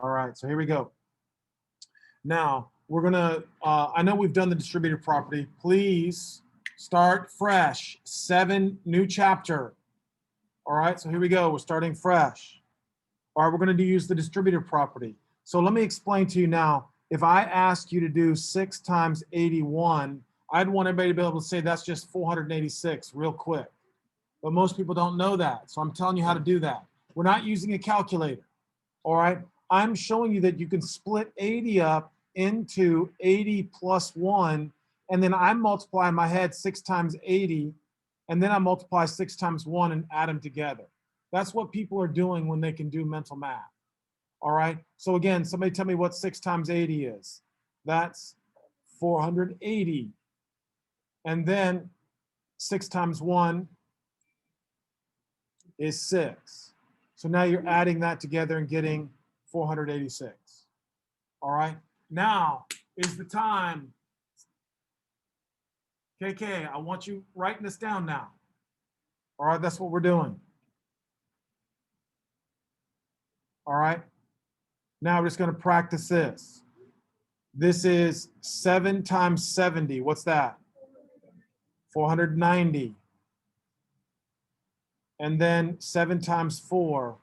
All right, so here we go. Now, we're gonna, I know we've done the distributed property. Please start fresh. 7, new chapter. All right, so here we go. We're starting fresh. All right, we're gonna use the distributed property. So let me explain to you now. If I ask you to do 6 times 81, I'd want everybody to be able to say that's just 486 real quick. But most people don't know that. So I'm telling you how to do that. We're not using a calculator. All right. I'm showing you that you can split 80 up into 80 plus 1. And then I multiply in my head 6 times 80. And then I multiply 6 times 1 and add them together. That's what people are doing when they can do mental math. All right. So again, somebody tell me what 6 times 80 is. That's 480. And then 6 times 1 is 6. So now you're adding that together and getting 486. All right. Now is the time. KK, I want you writing this down now. All right. That's what we're doing. All right. Now we're just going to practice this. This is 7 times 70. What's that? 490. And then 7 times 4.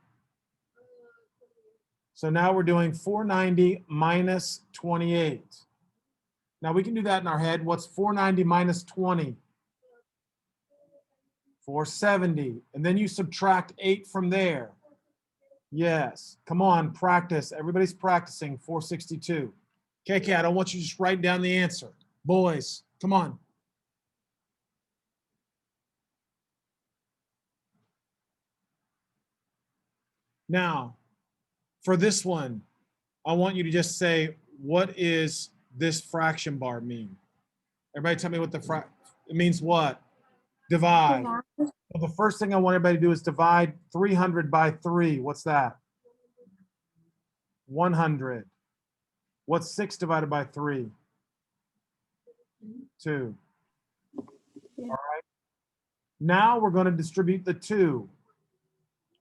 So now we're doing 490 minus 28. Now we can do that in our head. What's 490 minus 20? 470. And then you subtract 8 from there. Yes. Come on, practice. Everybody's practicing. 462. KK, I don't want you to just write down the answer. Boys, come on. Now, for this one, I want you to just say, what is this fraction bar mean? Everybody tell me what it means what? Divide. So the first thing I want everybody to do is divide 300 by 3. What's that? 100. What's 6 divided by 3? 2. All right. Now we're going to distribute the 2.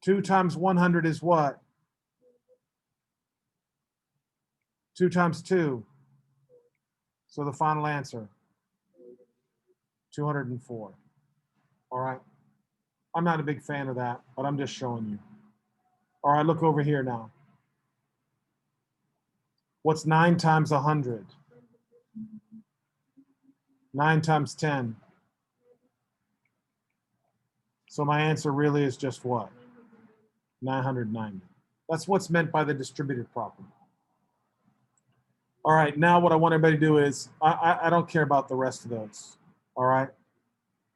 2 times 100 is what? 2 times 2. So the final answer, 204. All right. I'm not a big fan of that, but I'm just showing you. All right, look over here now. What's 9 times 100? 9 times 10. So my answer really is just what? 990. That's what's meant by the distributed property. All right, now what I want everybody to do is, I don't care about the rest of those. All right.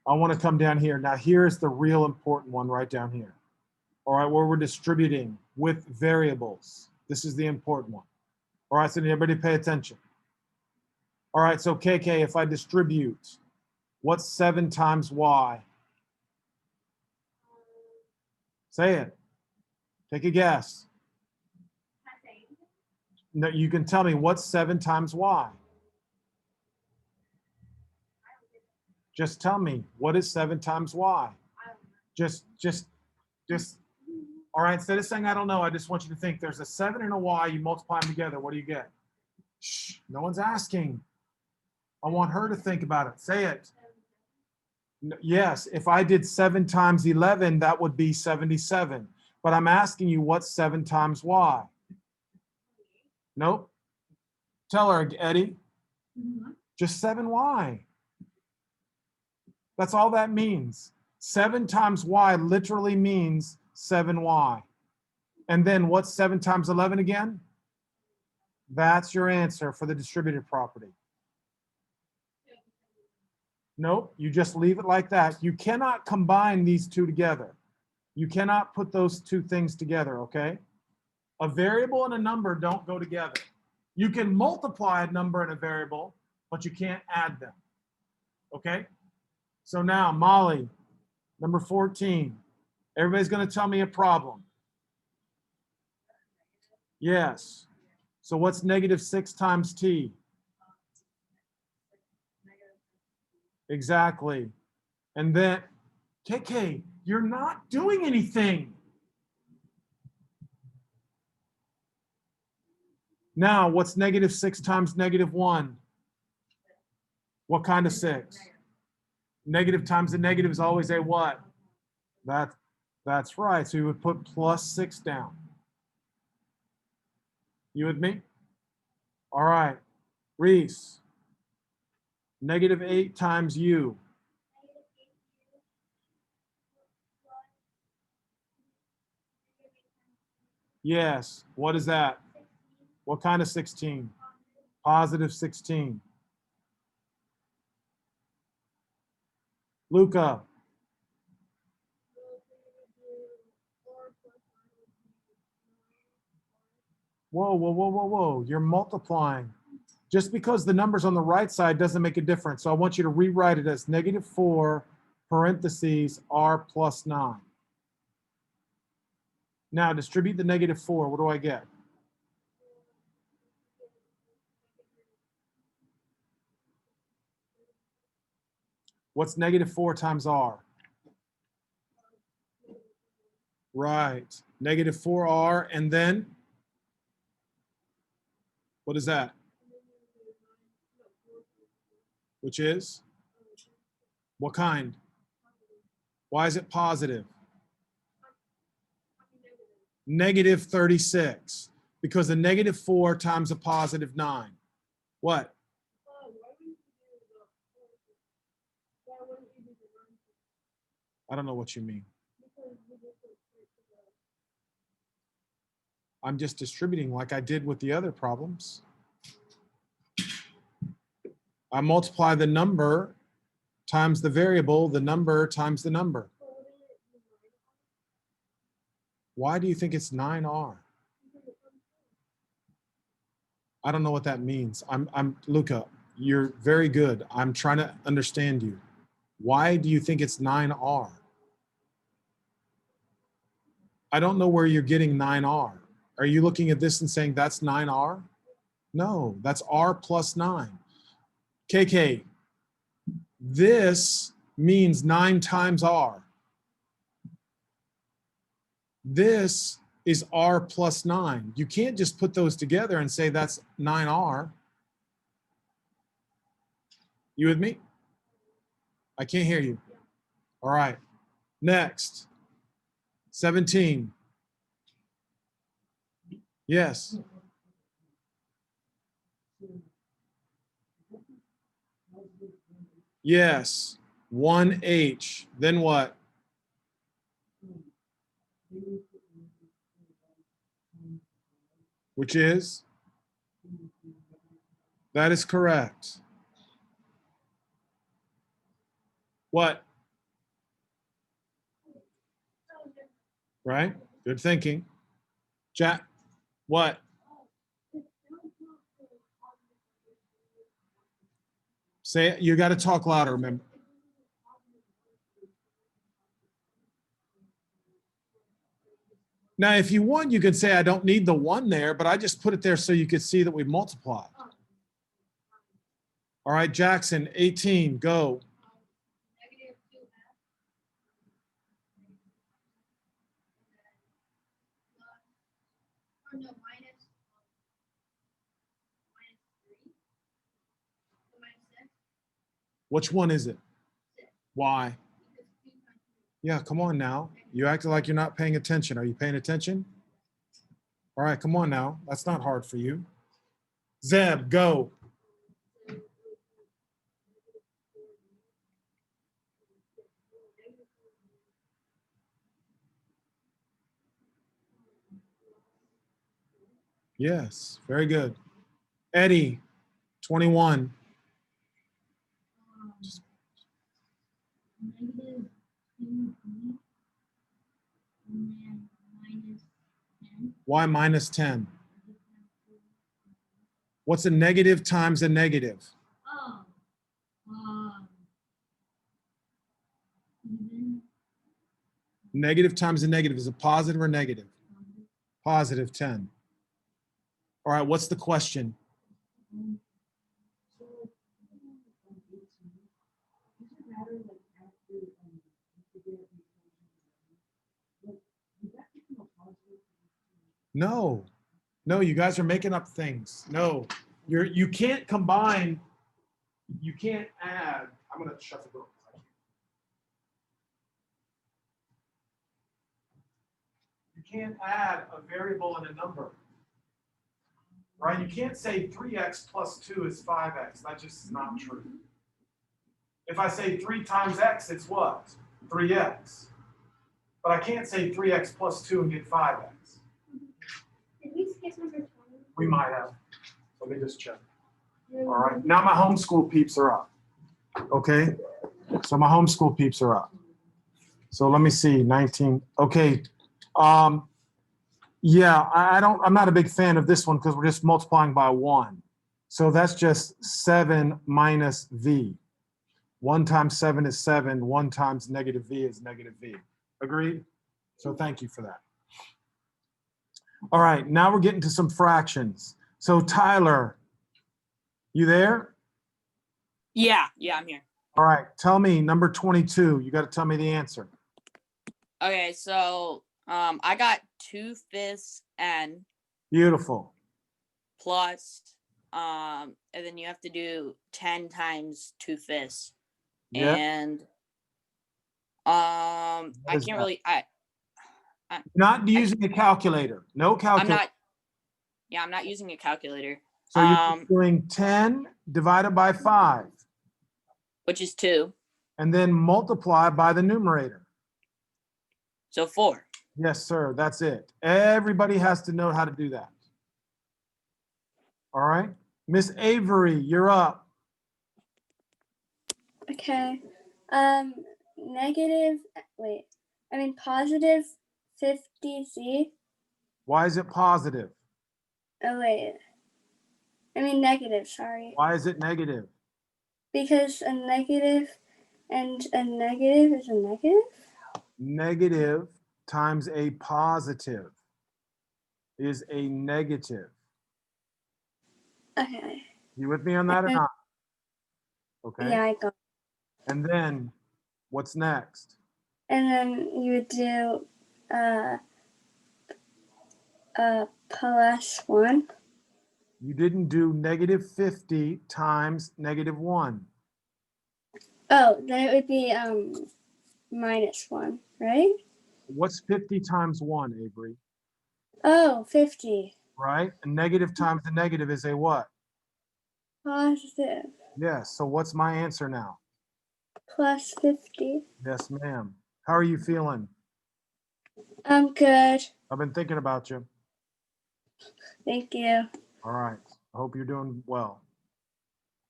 I want to come down here. Now here's the real important one right down here. All right, where we're distributing with variables. This is the important one. All right, so everybody pay attention. All right, so KK, if I distribute, what's 7 times y? Say it. Take a guess. No, you can tell me what's 7 times y. Just tell me, what is 7 times y? Just, all right, instead of saying I don't know, I just want you to think there's a 7 and a y, you multiply them together, what do you get? Shh, no one's asking. I want her to think about it. Say it. Yes, if I did 7 times 11, that would be 77. But I'm asking you, what's 7 times y? Nope. Tell her, Eddie. Just 7y. That's all that means. 7 times y literally means 7y. And then what's 7 times 11 again? That's your answer for the distributed property. Nope, you just leave it like that. You cannot combine these two together. You cannot put those two things together, okay? A variable and a number don't go together. You can multiply a number and a variable, but you can't add them, okay? So now, Molly, number 14. Everybody's going to tell me a problem. Yes. So what's negative 6 times t? Exactly. And then, KK, you're not doing anything. Now, what's negative 6 times negative 1? What kind of 6? Negative times a negative is always a what? That's right. So you would put plus 6 down. You with me? All right. Reese, negative 8 times u. Yes. What is that? What kind of 16? Positive 16. Luca. Whoa, whoa, whoa, whoa, whoa. You're multiplying. Just because the number's on the right side doesn't make a difference. So I want you to rewrite it as negative 4 parentheses r plus 9. Now distribute the negative 4. What do I get? What's negative 4 times r? Right. Negative 4r, and then what is that? Which is? What kind? Why is it positive? Negative 36. Because a negative 4 times a positive 9. What? I don't know what you mean. I'm just distributing like I did with the other problems. I multiply the number times the variable, the number times the number. Why do you think it's 9r? I don't know what that means. I'm Luca, you're very good. I'm trying to understand you. Why do you think it's 9r? I don't know where you're getting 9r. Are you looking at this and saying that's 9r? No, that's r plus 9. KK, this means 9 times r. This is r plus 9. You can't just put those together and say that's 9r. You with me? I can't hear you. All right. Next. 17. Yes. Yes. 1h. Then what? Which is? That is correct. What? Right? Good thinking. Jack, what? Say it. You got to talk louder, remember. Now, if you want, you could say, I don't need the 1 there, but I just put it there so you could see that we multiplied. All right, Jackson, 18, go. Which one is it? Why? Yeah, come on now. You acted like you're not paying attention. Are you paying attention? All right, come on now. That's not hard for you. Zeb, go. Yes, very good. Eddie, 21. Why minus 10? What's a negative times a negative? Negative times a negative is a positive or negative? Positive 10. All right, what's the question? No. No, you guys are making up things. No, you can't combine. You can't add. I'm gonna shut the door. You can't add a variable and a number. Right? You can't say 3x plus 2 is 5x. That just is not true. If I say 3 times x, it's what? 3x. But I can't say 3x plus 2 and get 5x. Did we skip number 20? We might have. Let me just check. All right. Now my homeschool peeps are up. Okay. So my homeschool peeps are up. So let me see. 19. Okay. Yeah, I'm not a big fan of this one because we're just multiplying by 1. So that's just 7 minus v. 1 times 7 is 7. 1 times negative v is negative v. Agreed? So thank you for that. All right, now we're getting to some fractions. So Tyler, you there? Yeah, I'm here. All right, tell me number 22. You got to tell me the answer. Okay, so I got 2/5 n Beautiful. plus and then you have to do 10 times 2/5. Yeah. And I is can't that? really Not using a calculator. No calculator. I'm not using a calculator. So you're doing 10 divided by 5. Which is 2. And then multiply by the numerator. So 4. Yes, sir. That's it. Everybody has to know how to do that. All right. Miss Avery, you're up. Okay. Positive 50z. Why is it positive? Oh, wait. Negative, sorry. Why is it negative? Because a negative and a negative is a negative? Negative times a positive is a negative. Okay. You with me on that or not? Okay. Yeah, I got it. And then what's next? And then you would do plus 1. You didn't do negative 50 times negative 1. Oh, then it would be minus 1, right? What's 50 times 1, Avery? Oh, 50. Right? And negative times the negative is a what? Positive. Yes. So what's my answer now? Plus 50. Yes, ma'am. How are you feeling? I'm good. I've been thinking about you. Thank you. All right. I hope you're doing well.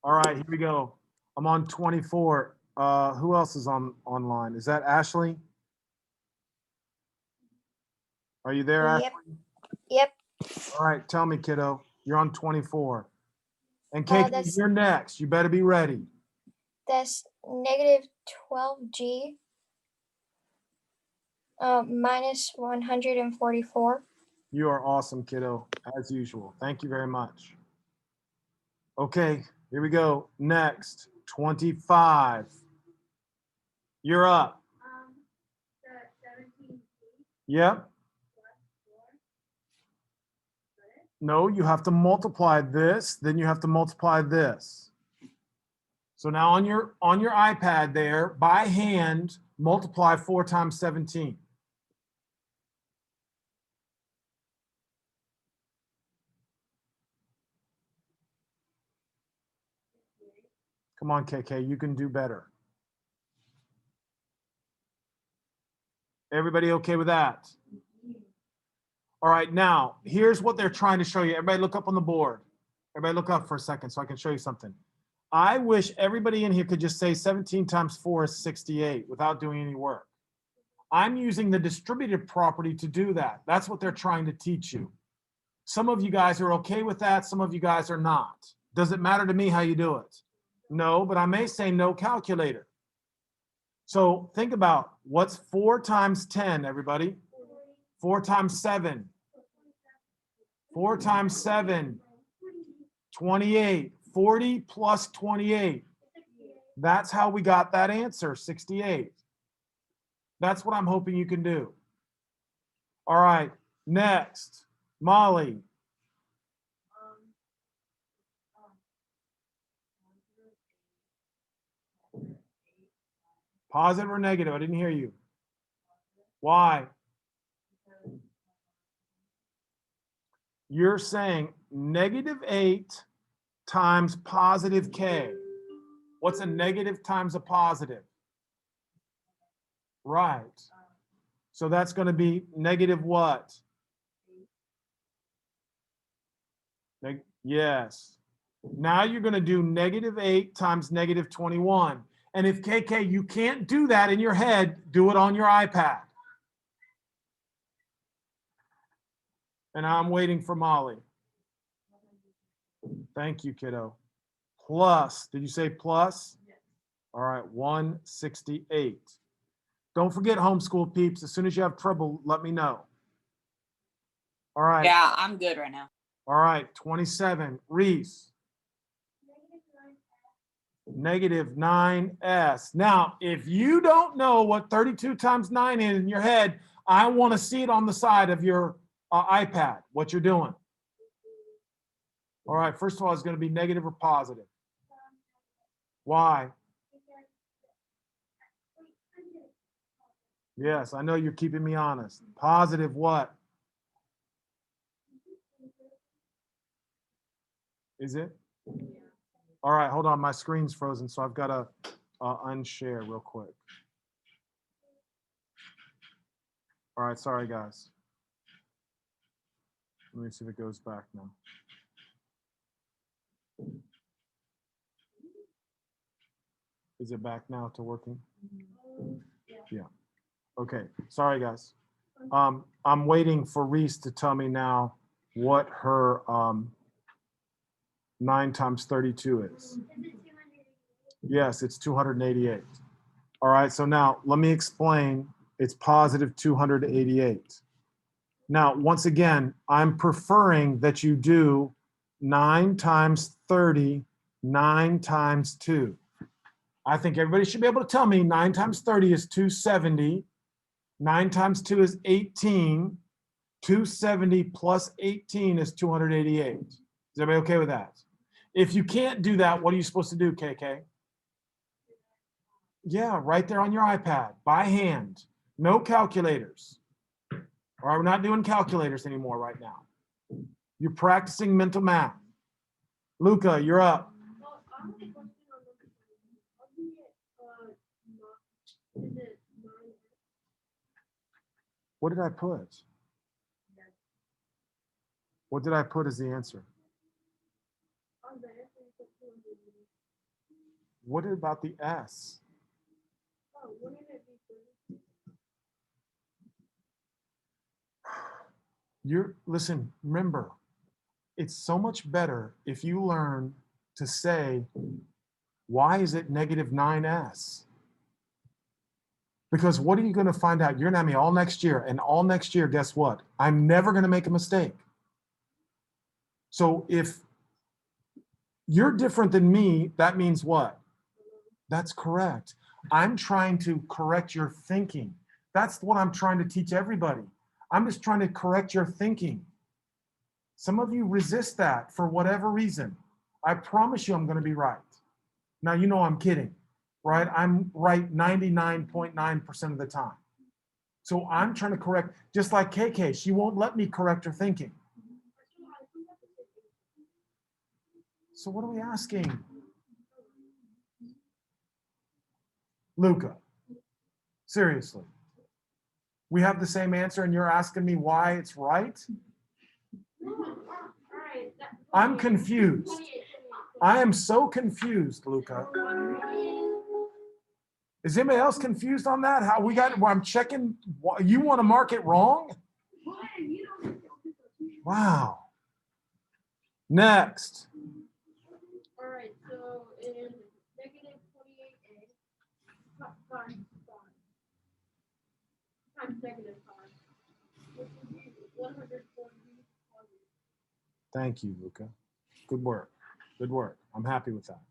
All right, here we go. I'm on 24. Who else is online? Is that Ashley? Are you there, Yep. Ashley? Yep. All right, tell me, kiddo. You're on 24. And Kate, That's- you're next. You better be ready. That's negative 12g minus 144. You are awesome, kiddo, as usual. Thank you very much. Okay, here we go. Next, 25. You're up. Yep. No, you have to multiply this, then you have to multiply this. So now on your iPad there, by hand, multiply 4 times 17. Come on, KK, you can do better. Everybody okay with that? All right, now, here's what they're trying to show you. Everybody look up on the board. Everybody look up for a second so I can show you something. I wish everybody in here could just say 17 times 4 is 68 without doing any work. I'm using the distributive property to do that. That's what they're trying to teach you. Some of you guys are okay with that. Some of you guys are not. Does it matter to me how you do it? No, but I may say no calculator. So think about what's 4 times 10, everybody? 4 times 7. 4 times 7, 28. 40 plus 28. That's how we got that answer, 68. That's what I'm hoping you can do. All right, next, Molly, Positive or negative? I didn't hear you. Why? You're saying -8 times positive k. What's a negative times a positive? Right. So that's going to be negative what? Yes. Now you're going to do -8 times -21. And if KK, you can't do that in your head, do it on your iPad. And I'm waiting for Molly. Thank you, kiddo. Plus, did you say plus? All right, 168. Don't forget, homeschool peeps, as soon as you have trouble, let me know. All right. Yeah, I'm good right now. All right, 27. Reese. -9s. Now, if you don't know what 32 times 9 is in your head, I want to see it on the side of your iPad, what you're doing. All right, first of all, it's going to be negative or positive. Why? Yes, I know you're keeping me honest. Positive what? Is it? All right, hold on. My screen's frozen, so I've got to unshare real quick. All right, sorry, guys. Let me see if it goes back now. Is it back now to working? Yeah. Okay, sorry, guys. I'm waiting for Reese to tell me now what her 9 times 32 is. Yes, it's 288. All right, so now let me explain. It's positive 288. Now, once again, I'm preferring that you do 9 times 30, 9 times 2. I think everybody should be able to tell me 9 times 30 is 270. 9 times 2 is 18. 270 plus 18 is 288. Is everybody okay with that? If you can't do that, what are you supposed to do, KK? Yeah, right there on your iPad, by hand. No calculators. All right, we're not doing calculators anymore right now. You're practicing mental math. Luca, you're up. What did I put? What did I put as the answer? What about the S? Listen, remember, it's so much better if you learn to say, why is it -9s? Because what are you going to find out? You're going to have me all next year, and all next year, guess what? I'm never going to make a mistake. So if you're different than me, that means what? That's correct. I'm trying to correct your thinking. That's what I'm trying to teach everybody. I'm just trying to correct your thinking. Some of you resist that for whatever reason. I promise you I'm going to be right. Now, you know I'm kidding, right? I'm right 99.9% of the time. So I'm trying to correct, just like KK, she won't let me correct her thinking. So what are we asking? Luca, seriously. We have the same answer and you're asking me why it's right? I'm confused. I am so confused, Luca. Is anybody else confused on that? How we got, well, I'm checking, you want to mark it wrong? Wow. Next. All right, so in -28a times 5 times -5, which would be 140. Thank you, Luca. Good work. Good work. I'm happy with that.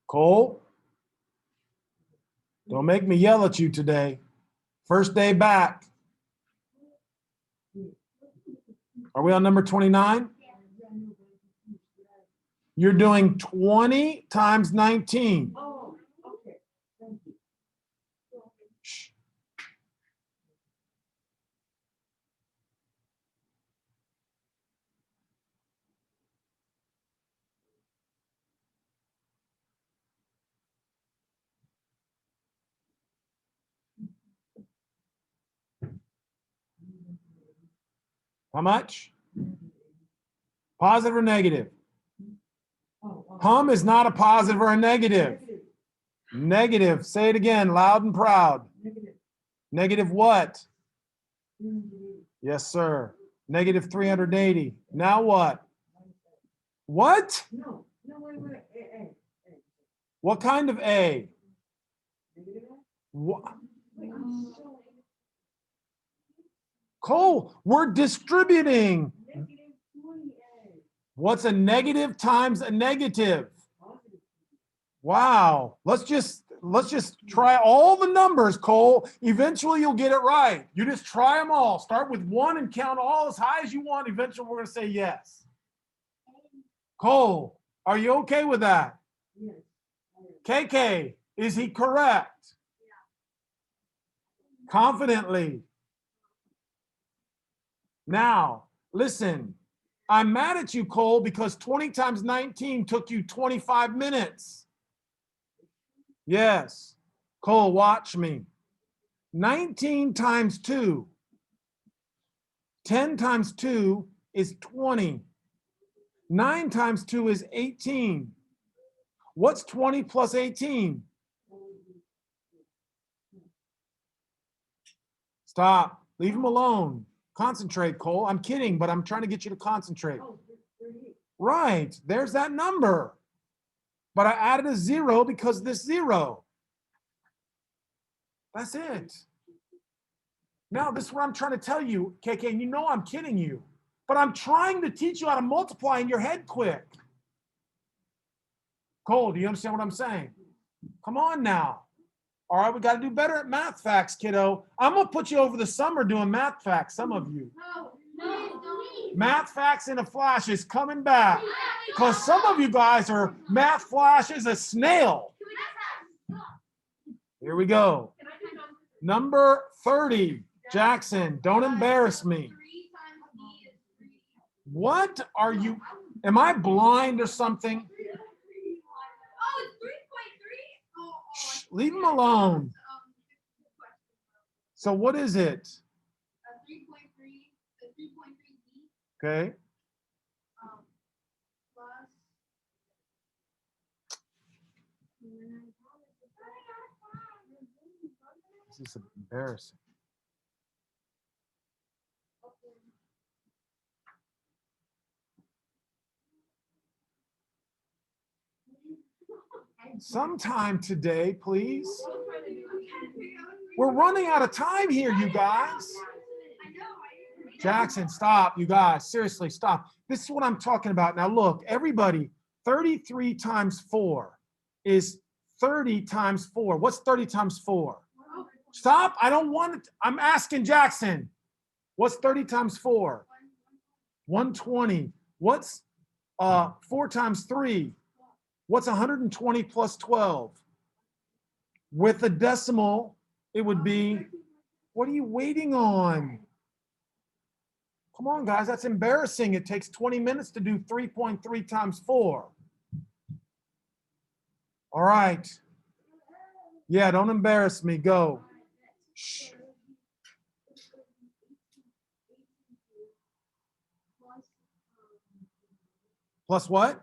Cole, don't make me yell at you today. First day back. Are we on number 29? You're doing 20 times 19. Oh, okay, thank you. Shh. How much? Positive or negative? Hum is not a positive or a negative. Negative. Say it again, loud and proud. Negative what? Yes, sir. Negative 380. Now what? What? No, wait, What kind of A? negative. What? Wait, I'm showing Cole, we're distributing. negative 20A. What's a negative times a negative? Positive. Wow. Let's just try all the numbers, Cole. Eventually you'll get it right. You just try them all. Start with 1 and count all as high as you want. Eventually we're going to say yes. Cole, are you okay with that? Yes. KK, is he correct? Confidently. Now, listen, I'm mad at you, Cole, because 20 times 19 took you 25 minutes. Yes. Cole, watch me. 19 times 2. 10 times 2 is 20. 9 times 2 is 18. What's 20 plus 18? Stop. Leave him alone. Concentrate, Cole. I'm kidding, but I'm trying to get you to concentrate. Oh, 38. Right. There's that number. But I added a 0 because this 0. That's it. Now, this is what I'm trying to tell you, KK, and you know I'm kidding you. But I'm trying to teach you how to multiply in your head quick. Cole, do you understand what I'm saying? Come on now. All right, we got to do better at math facts, kiddo. I'm going to put you over the summer doing math facts, some of you. No. Math facts in a flash is coming back. Because some of you guys are math flash as a snail. Here we go. Number 30. Jackson, don't embarrass me. What are you? Am I blind or something? Shh, leave him alone. So what is it? 3.3, Okay. plus. This is embarrassing. Sometime today, please. We're running out of time here, you guys. Jackson, stop, you guys. Seriously, stop. This is what I'm talking about. Now, look, everybody, 33 times 4 is 30 times 4. What's 30 times 4? Stop. I don't want it. I'm asking Jackson. What's 30 times 4? 120. What's 4 times 3? What's 120 plus 12? With a decimal, it would be, what are you waiting on? Come on, guys, that's embarrassing. It takes 20 minutes to do 3.3 times 4. All right. Yeah, don't embarrass me. Go. Shh. Plus what?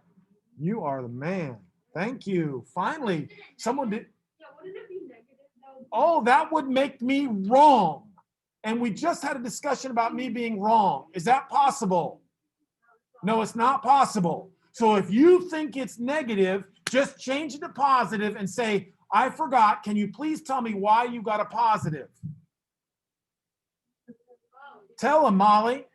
You are the man. Thank you. Finally, someone did. Oh, that would make me wrong. And we just had a discussion about me being wrong. Is that possible? No, it's not possible. So if you think it's negative, just change it to positive and say, I forgot. Can you please tell me why you got a positive? Tell him, Molly.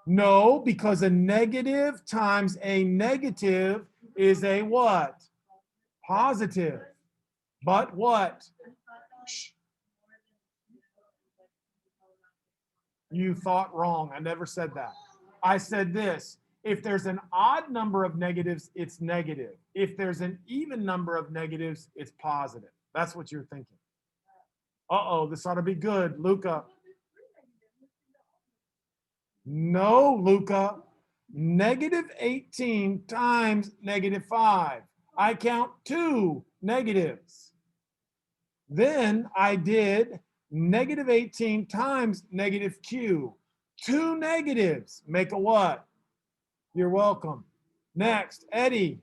No, because a negative times a negative is a what? Positive. But what? Shh. You thought wrong. I never said that. I said this. If there's an odd number of negatives, it's negative. If there's an even number of negatives, it's positive. That's what you're thinking. Uh-oh, this ought to be good, Luca. No, Luca. Negative 18 times negative 5. I count 2 negatives. Then I did negative 18 times negative q. 2 negatives make a what? You're welcome. Next, Eddie.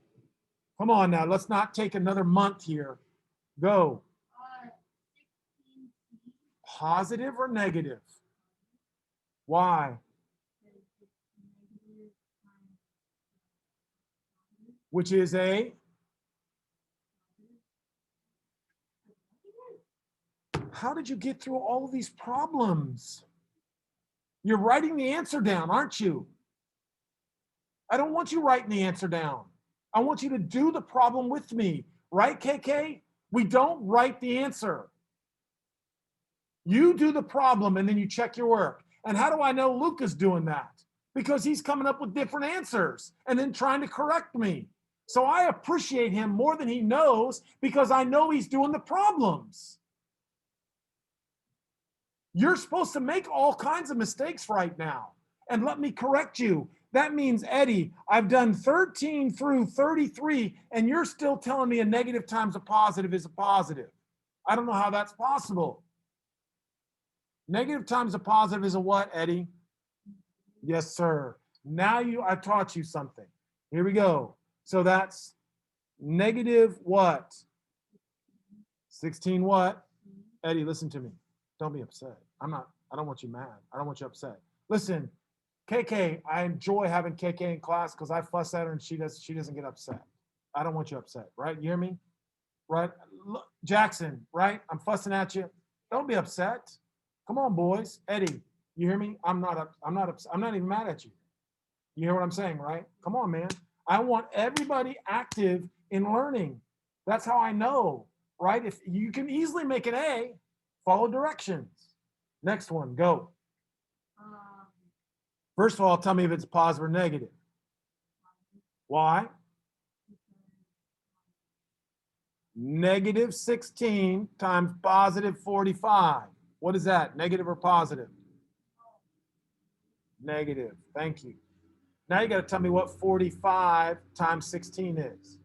Come on now, let's not take another month here. Go. 16C. Positive or negative? Why? Negative times Which is a? How did you get through all of these problems? You're writing the answer down, aren't you? I don't want you writing the answer down. I want you to do the problem with me. Right, KK? We don't write the answer. You do the problem and then you check your work. And how do I know Luca's doing that? Because he's coming up with different answers and then trying to correct me. So I appreciate him more than he knows because I know he's doing the problems. You're supposed to make all kinds of mistakes right now. And let me correct you. That means, Eddie, I've done 13 through 33, and you're still telling me a negative times a positive is a positive. I don't know how that's possible. Negative times a positive is a what, Eddie? Yes, sir. Now I taught you something. Here we go. So that's negative what? 16 what? Eddie, listen to me. Don't be upset. I don't want you mad. I don't want you upset. Listen, KK, I enjoy having KK in class because I fuss at her and she doesn't get upset. I don't want you upset, right? You hear me? Right? Look, Jackson, right? I'm fussing at you. Don't be upset. Come on, boys. Eddie, you hear me? I'm not upset. I'm not even mad at you. You hear what I'm saying, right? Come on, man. I want everybody active in learning. That's how I know, right? If you can easily make an A, follow directions. Next one, go. First of all, tell me if it's positive or negative. Why? Negative 16 times positive 45. What is that? Negative or positive? Negative. Thank you. Now you got to tell me what 45 times 16 is.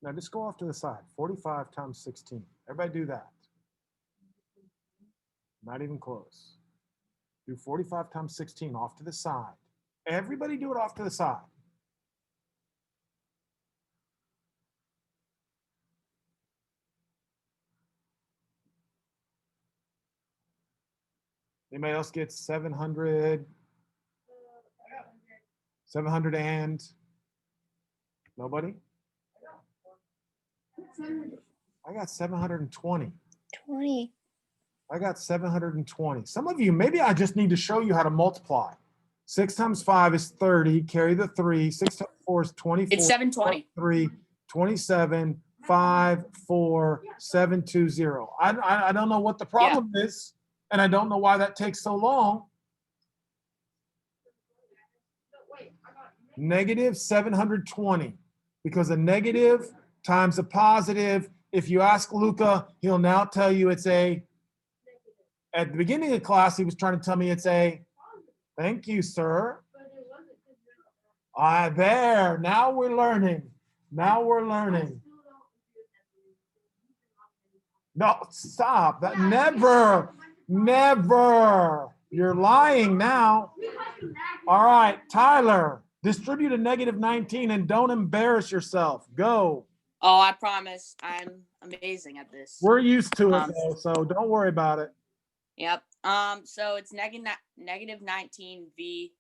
Now just go off to the side. 45 times 16. Everybody do that. Not even close. Do 45 times 16 off to the side. Everybody do it off to the side. Anybody else get 700? 700 and? Nobody? I got 720. 20. I got 720. Some of you, maybe I just need to show you how to multiply. 6 times 5 is 30. Carry the 3. 6 times 4 is 24. It's 720. 3, 27, 5, 4, 7, 2, 0. I don't know what the problem is, and I don't know why that takes so long. Negative 720, because a negative times a positive. If you ask Luca, he'll now tell you it's a. At the beginning of the class, he was trying to tell me it's a. Thank you, sir. There. Now we're learning. Now we're learning. No, stop. That never. You're lying now. All right, Tyler, distribute a negative 19 and don't embarrass yourself. Go. Oh, I promise. I'm amazing at this. We're used to it, though, so don't worry about it. Yep. So it's negative 19V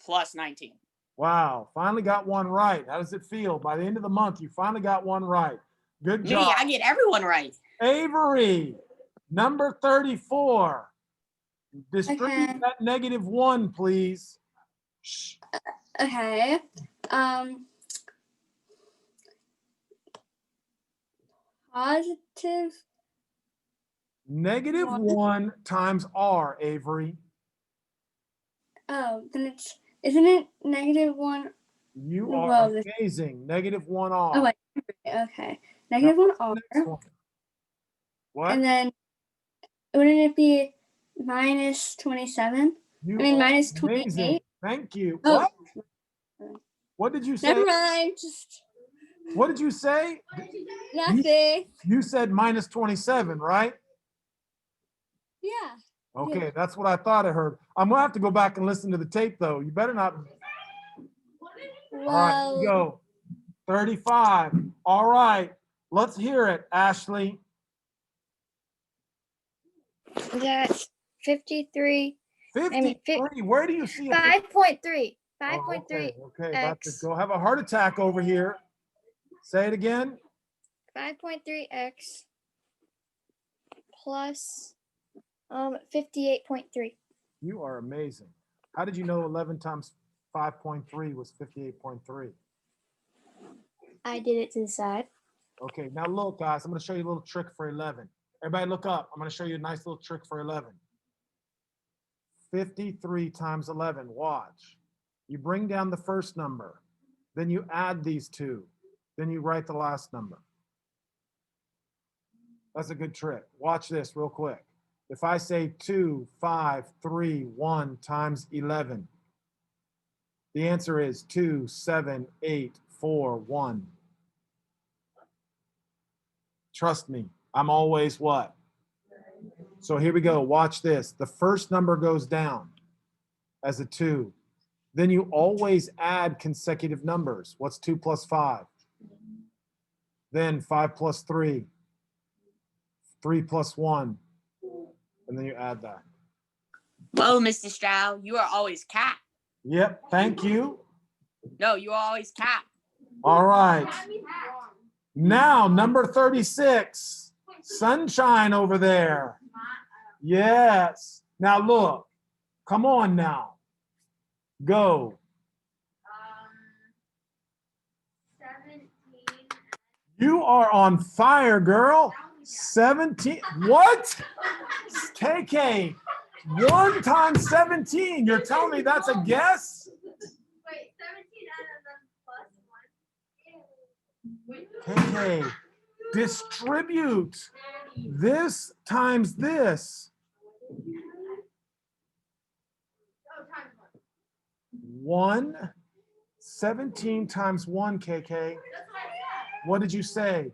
plus 19. Wow, finally got one right. How does it feel? By the end of the month, you finally got one right. Good Me, job. I get everyone right. Avery, number 34. Distribute Okay. that negative 1, please. Shh. Okay. positive. Negative One. 1 times r, Avery. Oh, then isn't it -1? You Whoa, are this- amazing. Negative 1r. Oh, wait. Okay. Now, -1 what's the r. next one? What? And then wouldn't it be -27? You I mean, are minus amazing. 28. Thank you. Oh. What? What did you say? Never mind. Just What did you say? nothing. You said -27, right? Yeah. Okay, that's what I thought I heard. I'm gonna have to go back and listen to the tape, though. You better not. All right, here we go. 35. All right, let's hear it, Ashley. That's 53. 53. Where do you see a 5.3. Oh, 5.3 okay, about to X. go have a heart attack over here. Say it again. 5.3x plus 58.3. You are amazing. How did you know 11 times 5.3 was 58.3? I did it to the side. Okay, now look, guys, I'm going to show you a little trick for 11. Everybody look up. I'm going to show you a nice little trick for 11. 53 times 11, watch. You bring down the first number, then you add these two, then you write the last number. That's a good trick. Watch this real quick. If I say 2, 5, 3, 1 times 11, the answer is 2, 7, 8, 4, 1. Trust me, I'm always what? So here we go. Watch this. The first number goes down as a 2. Then you always add consecutive numbers. What's 2 plus 5? Then 5 plus 3. 3 plus 1. And then you add that. Whoa, Mr. Stroud, you are always cat. Yep, thank you. No, you are always cat. All right. Now, number 36. Sunshine over there. Yes. Now look. Come on now. Go. 17. You are on fire, girl. 17. What? KK. 1 times 17. You're telling me that's a guess? Wait, 17 and then plus 1. KK. Distribute this times this. Oh, times 1. 17 times 1, KK.1. That's what I said. What did you say?